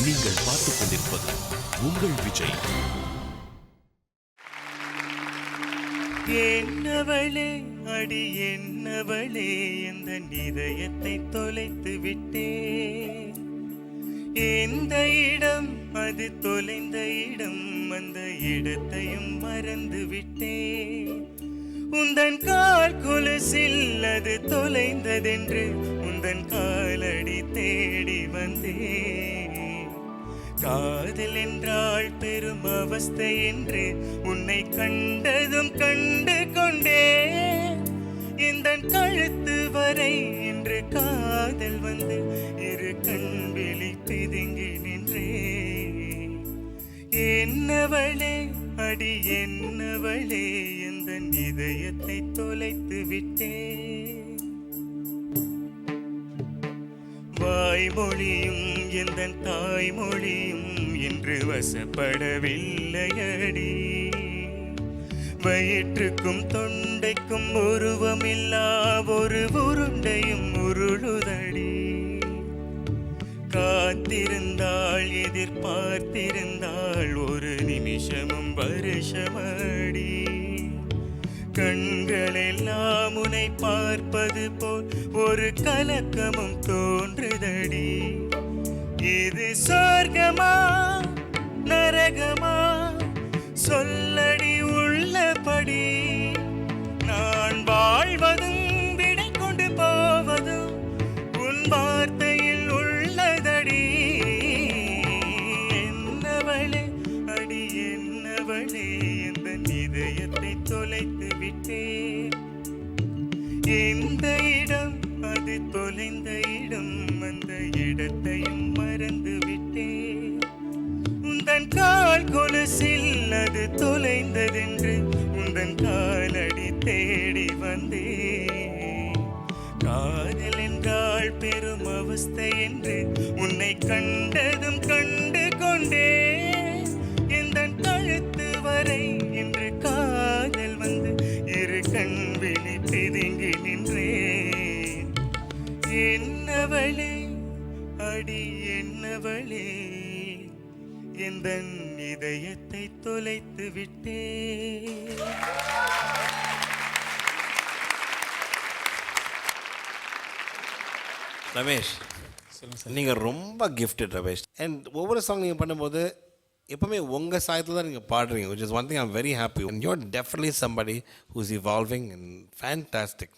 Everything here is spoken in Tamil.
நீங்கள் பார்த்துக் கொண்டிருப்பது உங்கள் விஜய். என்னவளே அடி என்னவளே இந்த இதயத்தை தொலைத்து விட்டே. எந்த இடம் அது தொலைந்த இடம், அந்த இடத்தையும் மறந்து விட்டே. உந்தன் கால் கொலுசில் அது தொலைந்ததென்று உந்தன் காலடி தேடி வந்தே. காதல் என்றால் பெரும் அவஸ்தை என்று உன்னை கண்டதும் கண்டு கொண்டே. இந்த கழுத்து வரை என்று காதல் வந்து இரு கண்விழி பிதுங்கி நின்றே. என்னவளே அடி என்னவளே இந்த இதயத்தை தொலைத்து விட்டே. வாய்மொழியும் எந்த தாய்மொழியும் என்று வசப்படவில்லையடி. வயிற்றுக்கும் தொண்டைக்கும் உருவமில்லா ஒரு உருண்டையும் உருளுதடி. காத்திருந்தாள் எதிர்பார்த்திருந்தாள் ஒரு நிமிஷமும் வருஷமடி. கண்களெல்லாம் உன்னை பார்ப்பது போல் ஒரு கலக்கமும் தோன்றுதடி. இது சொர்க்கமா நரகமா சொல்லடி உள்ளபடி. நான் வாழ்வதும் விடை கொண்டு போவதும் உன் வார்த்தையில் உள்ளதடி. என்னவளே அடி என்னவளே இந்த இதயத்தை தொலைத்து விட்டே. எந்த இடம் அது தொலைந்த இடம், அந்த இடத்தையும் மறந்து விட்டே. உந்தன் கால் கொலுசில் அது தொலைந்ததென்று உந்தன் காலடி தேடி வந்தே. காதல் என்றால் பெரும் அவஸ்தை என்று உன்னை கண்டதும் கண்டு கொண்டே. இந்த கழுத்து வரை என்று காதல் வந்து இரு கண்விழி பிதுங்கி நின்றே. என்னவளே அடி என்னவளே இந்த இதயத்தை தொலைத்து விட்டே. ரமேஷ், நீங்கள் ரொம்ப கிஃப்டட் ரமேஷ். அண்ட் ஒவ்வொரு சாங் நீங்கள் பண்ணும்போது எப்பவுமே உங்கள் சாயத்தில் தான் நீங்கள் பாடுறீங்க, which is one thing I'm very happy. And you're definitely somebody who's evolving and fantastic.